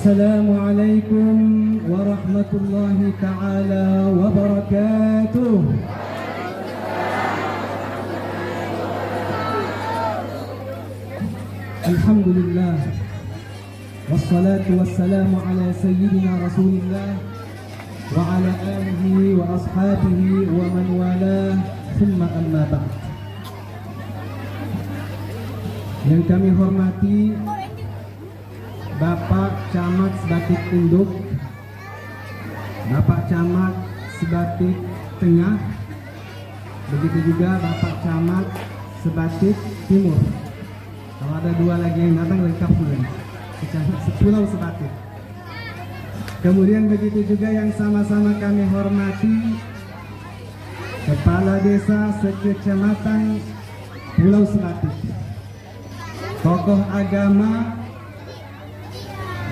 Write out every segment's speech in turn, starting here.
Assalamualaikum warahmatullahi ta'ala wabarakatuh. Alhamdulillah, wassalatu wassalamu ala sayyidina rasulillah wa ala alihi wa ashabihi wa man walah, thumma amma ba'd. Yang kami hormati Bapak Camat Sebatik Induk, Bapak Camat Sebatik Tengah, begitu juga Bapak Camat Sebatik Timur. Kalau ada dua lagi yang datang lengkap sudah, Pulau Sebatik. Kemudian begitu juga yang sama-sama kami hormati Kepala Desa Sekecamatan Pulau Sebatik, tokoh agama,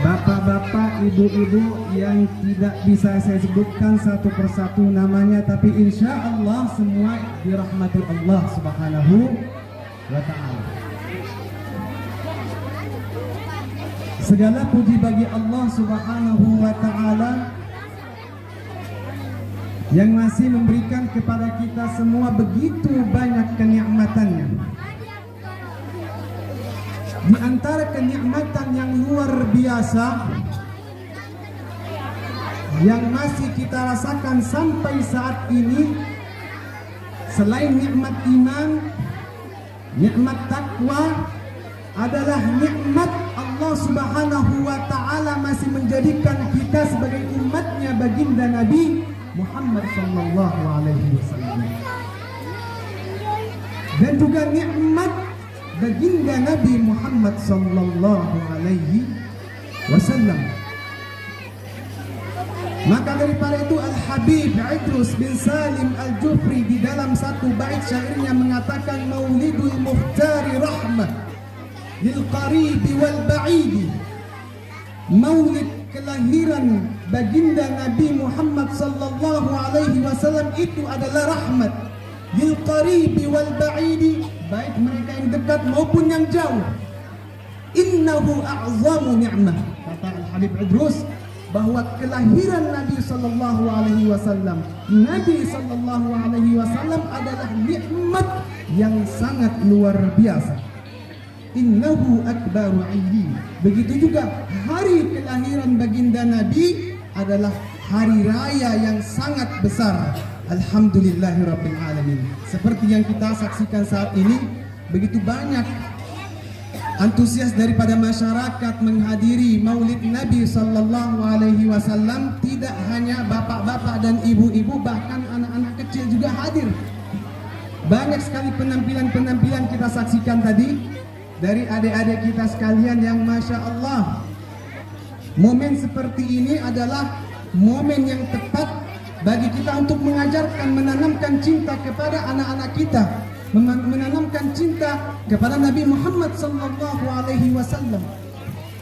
bapak-bapak, ibu-ibu yang tidak bisa saya sebutkan satu persatu namanya, tapi insya Allah semua dirahmati Allah Subhanahu wa ta'ala. Segala puji bagi Allah Subhanahu wa ta'ala yang masih memberikan kepada kita semua begitu banyak kenikmatannya. Di antara kenikmatan yang luar biasa yang masih kita rasakan sampai saat ini, selain nikmat iman, nikmat takwa, adalah nikmat Allah Subhanahu wa ta'ala masih menjadikan kita sebagai umatnya baginda Nabi Muhammad sallallahu alaihi wasallam. Dan juga nikmat baginda Nabi Muhammad sallallahu alaihi wasallam. Maka daripada itu Al-Habib Idrus bin Salim Al-Jufri di dalam satu bait syairnya mengatakan, Maulidul Muhtari rahmah lil qaribi wal ba'idi. Maulid kelahiran baginda Nabi Muhammad sallallahu alaihi wasallam itu adalah rahmat lil qaribi wal ba'idi, baik mereka yang dekat maupun yang jauh. Innahu a'zamu ni'mah, kata Al-Habib Idrus, bahwa kelahiran Nabi sallallahu alaihi wasallam, Nabi sallallahu alaihi wasallam adalah nikmat yang sangat luar biasa. Innahu akbaru 'indi. Begitu juga hari kelahiran baginda Nabi adalah hari raya yang sangat besar. Alhamdulillahirabbil alamin. Seperti yang kita saksikan saat ini, begitu banyak antusias daripada masyarakat menghadiri Maulid Nabi sallallahu alaihi wasallam. Tidak hanya bapak-bapak dan ibu-ibu, bahkan anak-anak kecil juga hadir. Banyak sekali penampilan-penampilan kita saksikan tadi dari adik-adik kita sekalian yang Masya Allah. Momen seperti ini adalah momen yang tepat bagi kita untuk mengajarkan, menanamkan cinta kepada anak-anak kita, menanamkan cinta kepada Nabi Muhammad sallallahu alaihi wasallam.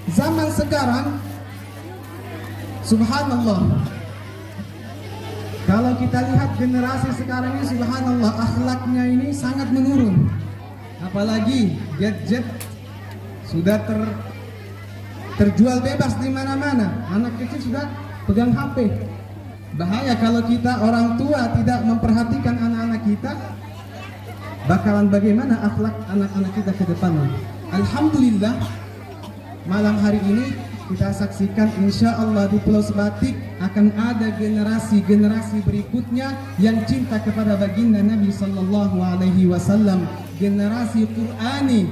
Zaman sekarang, subhanallah, kalau kita lihat generasi sekarang ini, subhanallah, akhlaknya ini sangat menurun. Apalagi gadget sudah terjual bebas di mana-mana. Anak kecil sudah pegang HP. Bahaya kalau kita orang tua tidak memperhatikan anak-anak kita, bakalan bagaimana akhlak anak-anak kita ke depannya. Alhamdulillah, malam hari ini kita saksikan insya Allah di Pulau Sebatik akan ada generasi-generasi berikutnya yang cinta kepada baginda Nabi sallallahu alaihi wasallam, generasi Qur'ani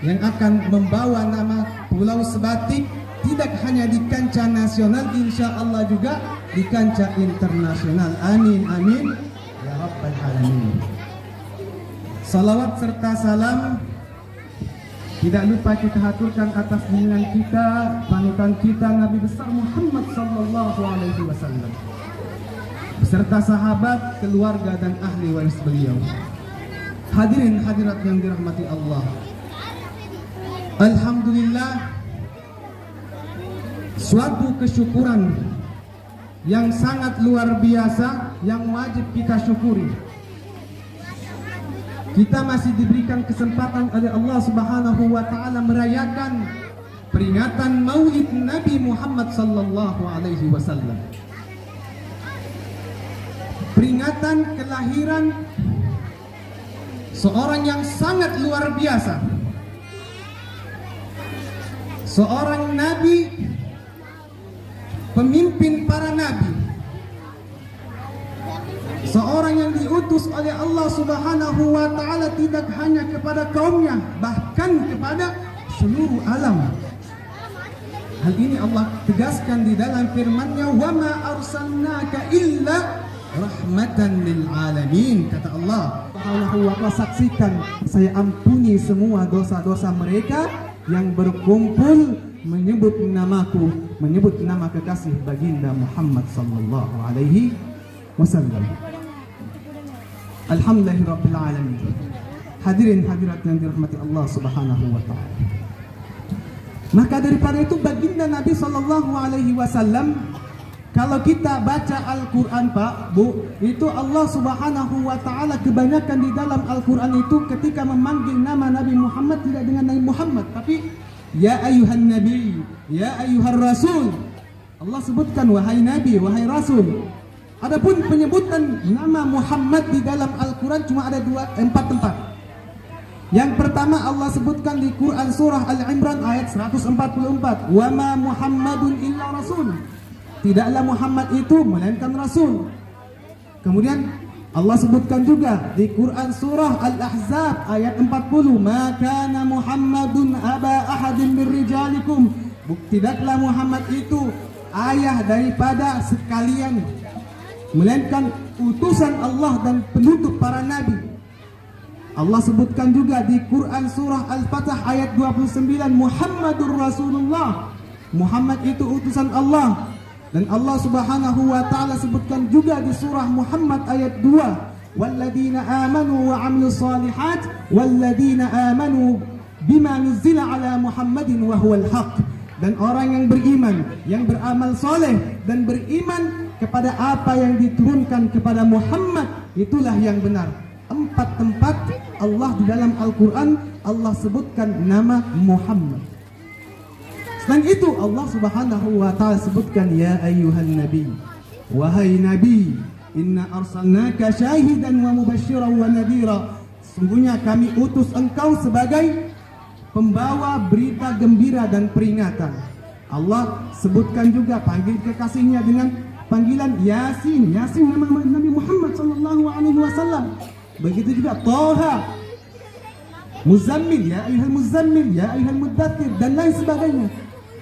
yang akan membawa nama Pulau Sebatik tidak hanya di kancah nasional, insya Allah juga di kancah internasional. Amin amin ya rabbal alamin. Salawat serta salam tidak lupa kita haturkan atas junjungan kita, panutan kita, Nabi besar Muhammad sallallahu alaihi wasallam, beserta sahabat, keluarga dan ahli waris beliau. Hadirin hadirat yang dirahmati Allah, alhamdulillah, suatu kesyukuran yang sangat luar biasa yang wajib kita syukuri. Kita masih diberikan kesempatan oleh Allah Subhanahu wa ta'ala merayakan peringatan Maulid Nabi Muhammad sallallahu alaihi wasallam. Peringatan kelahiran seorang yang sangat luar biasa. Seorang nabi, pemimpin para nabi. Seorang yang diutus oleh Allah Subhanahu wa taala tidak hanya kepada kaumnya, bahkan kepada seluruh alam. Hal ini Allah tegaskan di dalam firman-Nya, "Wa ma arsalnaka illa rahmatan lil alamin." Kata Allah Subhanahu wa taala, saksikan saya ampuni semua dosa-dosa mereka yang berkumpul menyebut namaku, menyebut nama kekasih baginda Muhammad sallallahu alaihi wasallam. Alhamdulillahirabbil alamin. Hadirin hadirat yang dirahmati Allah Subhanahu wa taala. Maka daripada itu baginda Nabi sallallahu alaihi wasallam, kalau kita baca Al-Qur'an Pak, Bu, itu Allah Subhanahu wa taala kebanyakan di dalam Al-Qur'an itu ketika memanggil nama Nabi Muhammad tidak dengan Nabi Muhammad, tapi ya ayyuhan nabi, ya ayyuhar rasul. Allah sebutkan wahai nabi, wahai rasul. Adapun penyebutan nama Muhammad di dalam Al-Quran cuma ada 4 tempat. Yang pertama Allah sebutkan di Quran surah Al-Imran ayat 144, "Wa ma Muhammadun illa rasul." Tidaklah Muhammad itu melainkan rasul. Kemudian Allah sebutkan juga di Quran surah Al-Ahzab ayat 40, "Ma kana Muhammadun aba ahadin min rijalikum." Tidaklah Muhammad itu ayah daripada sekalian, melainkan utusan Allah dan penutup para nabi. Allah sebutkan juga di Quran surah Al-Fatah ayat 29, "Muhammadur Rasulullah." Muhammad itu utusan Allah. Dan Allah Subhanahu wa taala sebutkan juga di surah Muhammad ayat 2, "Walladzina amanu wa 'amilus shalihat walladzina amanu bima nuzila 'ala Muhammadin wa huwal haq." Dan orang yang beriman, yang beramal soleh dan beriman kepada apa yang diturunkan kepada Muhammad, itulah yang benar. 4 tempat Allah di dalam Al-Quran Allah sebutkan nama Muhammad. Selain itu Allah Subhanahu wa taala sebutkan ya ayyuhan nabi, wahai nabi, inna arsalnaka syahidan wa mubasysyiran wa nadhira. Sungguhnya kami utus engkau sebagai pembawa berita gembira dan peringatan. Allah sebutkan juga panggil kekasihnya dengan panggilan Yasin. Yasin nama Nabi Muhammad sallallahu alaihi wasallam. Begitu juga Thaha, Muzammil, ya ayyuhal muzammil, ya ayyuhal muddaththir, dan lain sebagainya.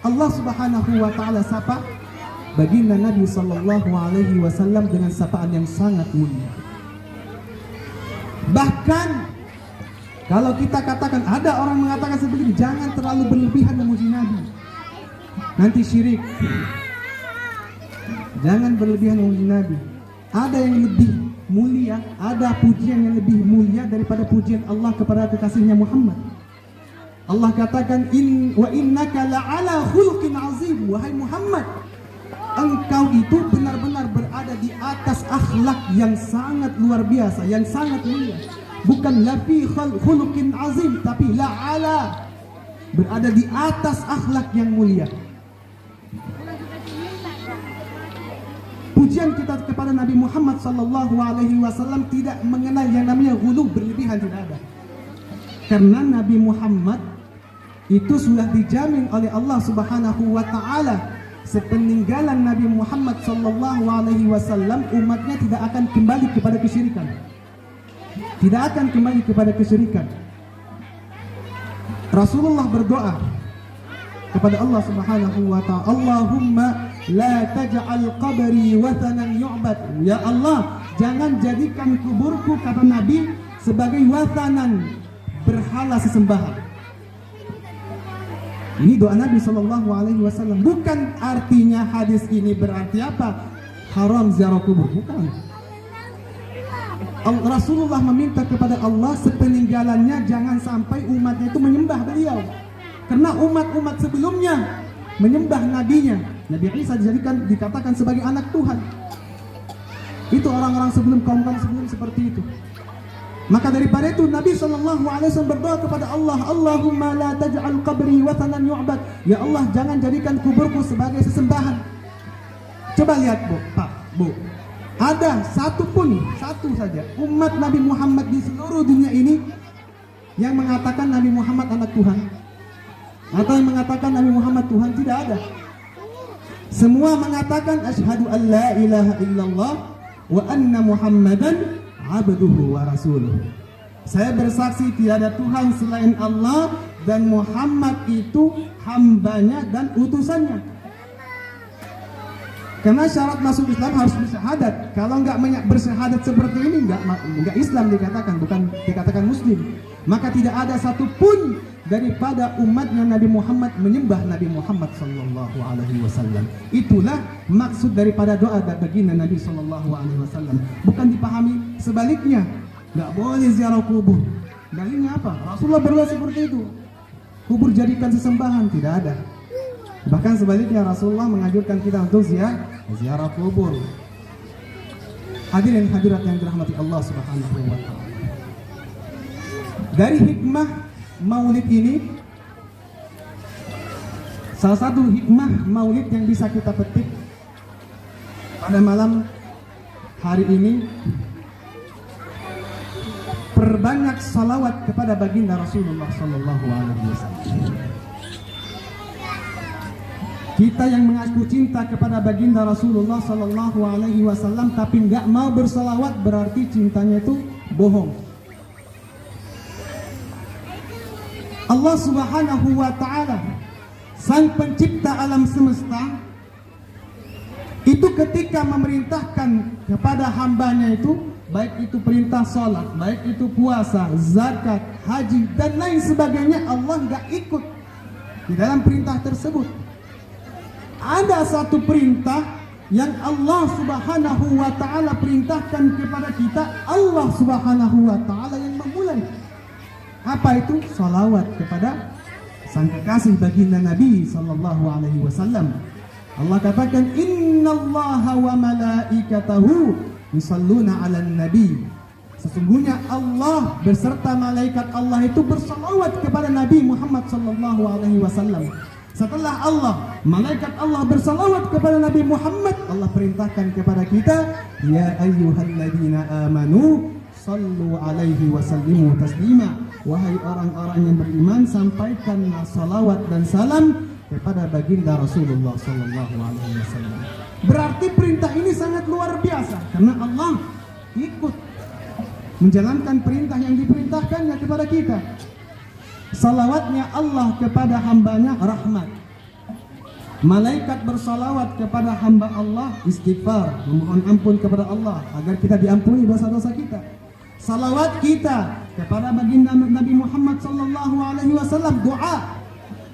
Allah Subhanahu wa taala sapa baginda Nabi sallallahu alaihi wasallam dengan sapaan yang sangat mulia. Bahkan kalau kita katakan, ada orang mengatakan seperti ini, jangan terlalu berlebihan memuji Nabi, nanti syirik. Jangan berlebihan memuji Nabi. Ada yang lebih mulia, ada pujian yang lebih mulia daripada pujian Allah kepada kekasihnya Muhammad. Allah katakan, wa innaka la'ala khuluqin azim. Wahai Muhammad, engkau itu benar-benar berada di atas akhlak yang sangat luar biasa, yang sangat mulia. Bukan lafi khuluqin azim, tapi la'ala, berada di atas akhlak yang mulia. Pujian kita kepada Nabi Muhammad sallallahu alaihi wasallam tidak mengenal yang namanya ghulu, berlebihan, tidak ada. Karena Nabi Muhammad itu sudah dijamin oleh Allah Subhanahu wa taala, sepeninggalan Nabi Muhammad sallallahu alaihi wasallam umatnya tidak akan kembali kepada kesyirikan. Tidak akan kembali kepada kesyirikan. Rasulullah berdoa kepada Allah Subhanahu wa taala, Allahumma la taj'al qabri wathanan yu'bad. Ya Allah, jangan jadikan kuburku, kata Nabi, sebagai wathanan, berhala sesembahan. Ini doa Nabi sallallahu alaihi wasallam. Bukan artinya hadis ini berarti apa? Haram ziarah kubur, bukan. Rasulullah meminta kepada Allah sepeninggalannya jangan sampai umatnya itu menyembah beliau. Karena umat-umat sebelumnya menyembah nabinya. Nabi Isa dikatakan sebagai anak Tuhan. Itu orang-orang sebelum, kaum sebelum seperti itu. Maka daripada itu Nabi SAW berdoa kepada Allah, Allahumma la taj'al qabri wathanan yu'bad. Ya Allah, jangan jadikan kuburku sebagai sesembahan. Coba lihat Bu, Pak, Bu. Ada satu saja umat Nabi Muhammad di seluruh dunia ini yang mengatakan Nabi Muhammad anak Tuhan, atau yang mengatakan Nabi Muhammad Tuhan? Tidak ada. Semua mengatakan asyhadu an la ilaha illallah wa anna Muhammadan abduhu wa rasuluh. Saya bersaksi tidak ada Tuhan selain Allah dan Muhammad itu hambanya dan utusannya. Karena syarat masuk Islam harus bersyahadat. Kalau nggak bersyahadat seperti ini nggak Islam dikatakan, bukan dikatakan Muslim. Maka tidak ada satupun daripada umatnya Nabi Muhammad menyembah Nabi Muhammad sallallahu alaihi wasallam. Itulah maksud daripada doa baginda Nabi sallallahu alaihi wasallam. Bukan dipahami sebaliknya. Enggak boleh ziarah kubur. Dalilnya apa? Rasulullah berdoa seperti itu. Kubur jadikan sesembahan, tidak ada. Bahkan sebaliknya Rasulullah menganjurkan kita untuk ziarah kubur. Hadirin hadirat yang dirahmati Allah Subhanahu wa taala. Dari hikmah Maulid ini, salah satu hikmah Maulid yang bisa kita petik pada malam hari ini, perbanyak salawat kepada baginda Rasulullah Sallallahu Alaihi Wasallam. Kita yang mengaku cinta kepada baginda Rasulullah Sallallahu Alaihi Wasallam tapi nggak mau bersalawat, berarti cintanya itu bohong. Allah Subhanahu wa taala, sang pencipta alam semesta, itu ketika memerintahkan kepada hambanya itu, baik itu perintah salat, baik itu puasa, zakat, haji dan lain sebagainya, Allah nggak ikut di dalam perintah tersebut. Ada satu perintah yang Allah Subhanahu wa taala perintahkan kepada kita, Allah Subhanahu wa taala yang memulai. Apa itu? Salawat kepada sang kekasih baginda Nabi sallallahu alaihi wasallam. Allah katakan, innallaha wa malaikatahu yusalluna 'alan nabi. Sesungguhnya Allah beserta malaikat Allah itu bersalawat kepada Nabi Muhammad sallallahu alaihi wasallam. Setelah Allah, malaikat Allah bersalawat kepada Nabi Muhammad, Allah perintahkan kepada kita, ya ayyuhalladzina amanu sallu alaihi wa sallimu taslima. Wahai orang-orang yang beriman, sampaikanlah salawat dan salam kepada baginda Rasulullah sallallahu alaihi wasallam. Berarti perintah ini sangat luar biasa karena Allah ikut menjalankan perintah yang diperintahkannya kepada kita. Salawatnya Allah kepada hambanya rahmat. Malaikat bersalawat kepada hamba Allah istighfar, memohon ampun kepada Allah agar kita diampuni dosa-dosa kita. Salawat kita kepada baginda Nabi Muhammad sallallahu alaihi wasallam, doa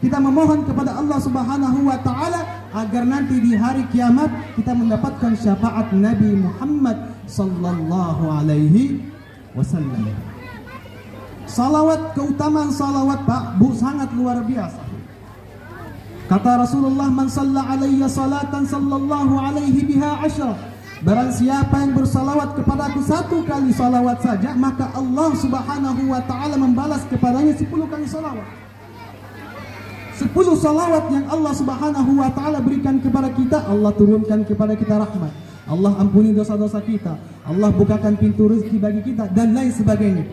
kita memohon kepada Allah Subhanahu wa taala agar nanti di hari kiamat kita mendapatkan syafaat Nabi Muhammad sallallahu alaihi wasallam. Salawat, keutamaan salawat Pak Bu sangat luar biasa. Kata Rasulullah, man shalla alayya salatan sallallahu alaihi biha 10. Barang siapa yang bersalawat kepadaku 1 kali salawat saja, maka Allah Subhanahu wa taala membalas kepadanya 10 kali salawat. 10 salawat yang Allah Subhanahu wa taala berikan kepada kita, Allah turunkan kepada kita rahmat. Allah ampuni dosa-dosa kita, Allah bukakan pintu rezeki bagi kita dan lain sebagainya.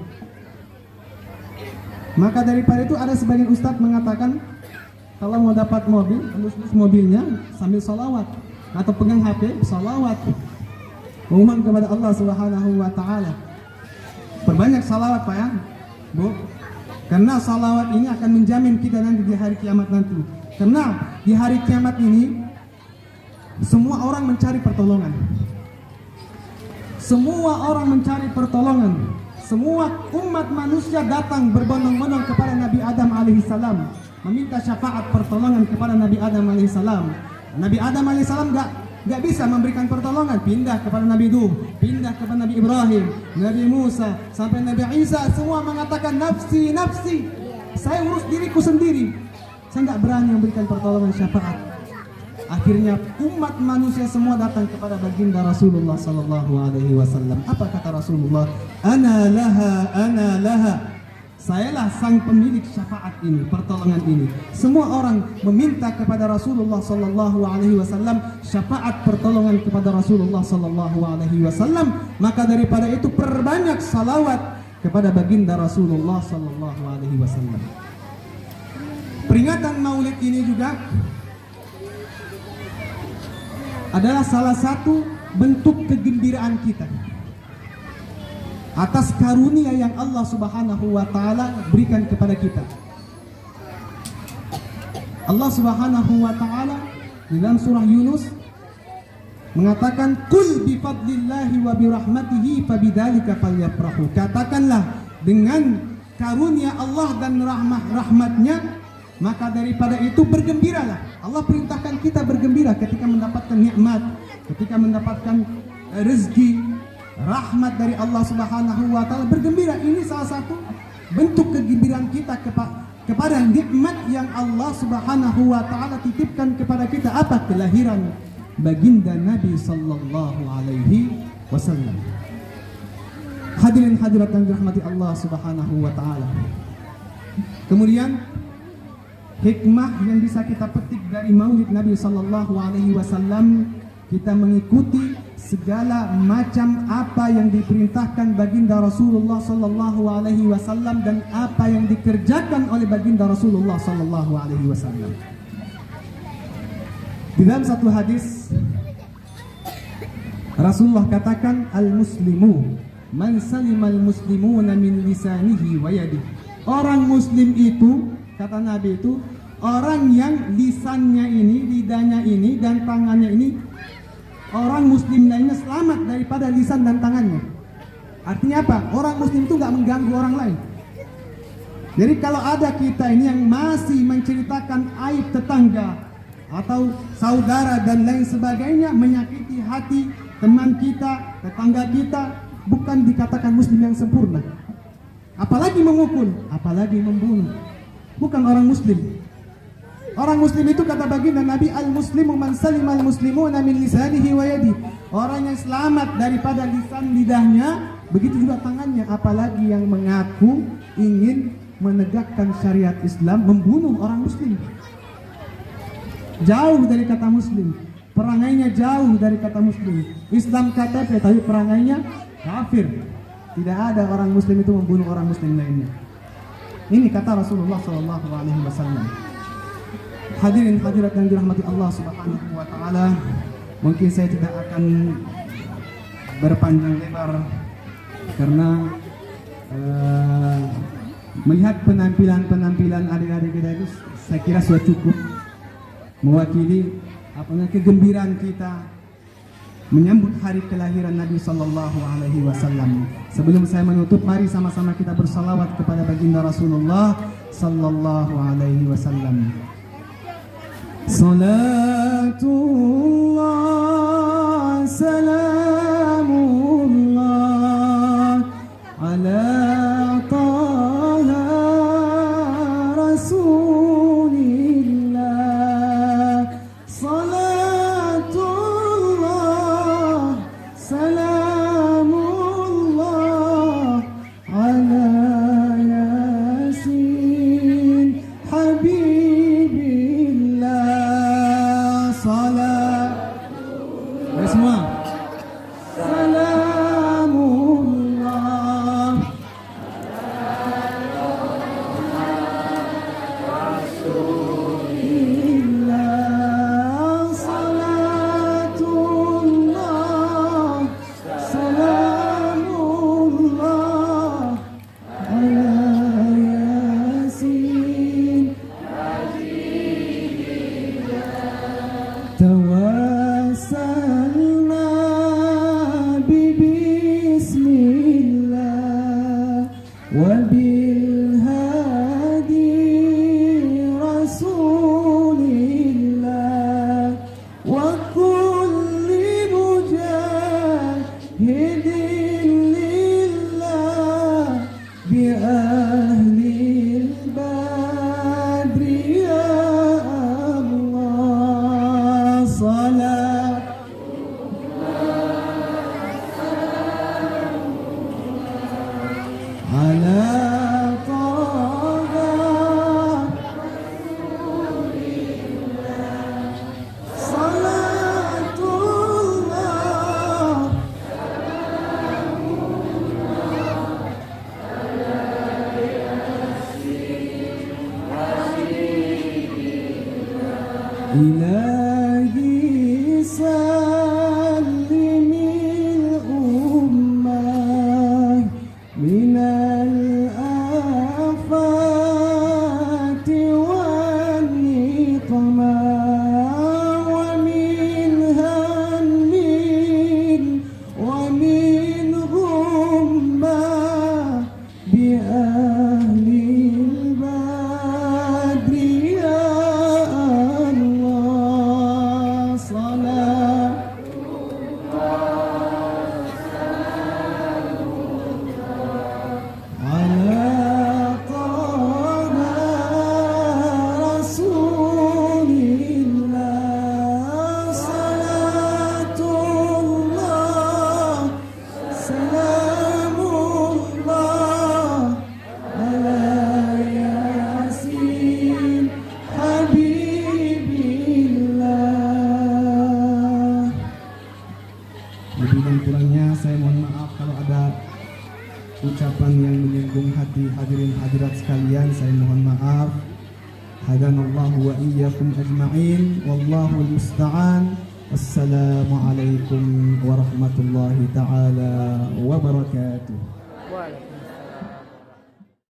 Maka daripada itu ada sebagian ustadz mengatakan, kalau mau dapat mobil, lulus mobilnya sambil salawat, atau pegang HP salawat. Mohon kepada Allah Subhanahu wa taala. Perbanyak salawat Pak ya, Bu. Karena salawat ini akan menjamin kita nanti di hari kiamat nanti. Karena di hari kiamat ini semua orang mencari pertolongan. Semua orang mencari pertolongan. Semua umat manusia datang berbondong-bondong kepada Nabi Adam alaihissalam, meminta syafaat pertolongan kepada Nabi Adam alaihissalam. Nabi Adam alaihissalam nggak bisa memberikan pertolongan, pindah kepada Nabi Nuh, pindah kepada Nabi Ibrahim, Nabi Musa, sampai Nabi Isa, semua mengatakan nafsi, nafsi, saya urus diriku sendiri, saya nggak berani memberikan pertolongan syafaat. Akhirnya umat manusia semua datang kepada baginda Rasulullah sallallahu alaihi wasallam. Apa kata Rasulullah? Ana laha, ana laha. Sayalah sang pemilik syafaat ini, pertolongan ini. Semua orang meminta kepada Rasulullah sallallahu alaihi wasallam syafaat pertolongan kepada Rasulullah sallallahu alaihi wasallam. Maka daripada itu perbanyak salawat kepada baginda Rasulullah sallallahu alaihi wasallam. Peringatan Maulid ini juga adalah salah satu bentuk kegembiraan kita atas karunia yang Allah Subhanahu wa taala berikan kepada kita. Allah Subhanahu wa taala dalam surah Yunus mengatakan qul bi fadlillahi wa bi rahmatihi fabidzalika falyafrahu. Katakanlah dengan karunia Allah dan rahmatnya, maka daripada itu bergembiralah. Allah perintahkan kita bergembira ketika mendapatkan nikmat, ketika mendapatkan rezeki, rahmat dari Allah Subhanahu wa taala. Bergembira ini salah satu bentuk kegembiraan kita kepada nikmat yang Allah Subhanahu wa taala titipkan kepada kita. Apa? Kelahiran baginda Nabi sallallahu alaihi wasallam. Hadirin hadirat yang dirahmati Allah Subhanahu wa taala. Kemudian hikmah yang bisa kita petik dari Maulid Nabi sallallahu alaihi wasallam, kita mengikuti segala macam apa yang diperintahkan baginda Rasulullah sallallahu alaihi wasallam dan apa yang dikerjakan oleh baginda Rasulullah sallallahu alaihi wasallam. Di dalam satu hadis Rasulullah katakan, al-muslimu man salimal muslimuna min lisanihi wa yadihi. Orang muslim itu, kata Nabi itu, orang yang lisannya ini, lidahnya ini, dan tangannya ini, orang muslim lainnya selamat daripada lisan dan tangannya. Artinya apa? Orang muslim itu gak mengganggu orang lain. Jadi kalau ada kita ini yang masih menceritakan aib tetangga atau saudara dan lain sebagainya, menyakiti hati teman kita, tetangga kita, bukan dikatakan muslim yang sempurna. Apalagi memukul, apalagi membunuh. Bukan orang muslim. Orang muslim itu kata baginda Nabi, al-muslimu man salimal muslimuna min lisanihi wa yadihi. Orang yang selamat daripada lisan lidahnya, begitu juga tangannya. Apalagi yang mengaku ingin menegakkan syariat Islam, membunuh orang muslim. Jauh dari kata muslim. Perangainya jauh dari kata muslim. Islam KTP tapi perangainya kafir. Tidak ada orang muslim itu membunuh orang muslim lainnya. Ini kata Rasulullah SAW. Hadirin hadirat yang dirahmati Allah Subhanahu wa taala, mungkin saya tidak akan berpanjang lebar karena melihat penampilan adik-adik kita itu saya kira sudah cukup mewakili kegembiraan kita menyambut hari kelahiran Nabi sallallahu alaihi wasallam. Sebelum saya menutup, mari sama-sama kita bersalawat kepada baginda Rasulullah sallallahu alaihi wasallam. Salatullah salamullah ala taha rasulillah. Salatullah salamullah ala yasin habibillah. Salat semua. Salamullah rasulillah. Salatullah salamullah ala yasin tawassalna bismillah wa bil hadi rasulillah wa kulli mujahidin lillah bi ahlil badri ya Allah. على طه صلاة الله إلهي سلم الأمة من الآفات والنقمة ومن هم ومن غمة بأهل البدر يا الله صلاة على طه رسول الله صلاة الله سلام الله على ياسين حبيب الله. Lebih dan kurangnya saya mohon maaf kalau ada ucapan yang menyinggung hati hadirin hadirat sekalian, saya mohon maaf. Hadanallahu wa iyyakum ajma'in wallahu musta'an. Assalamualaikum warahmatullahi taala wabarakatuh.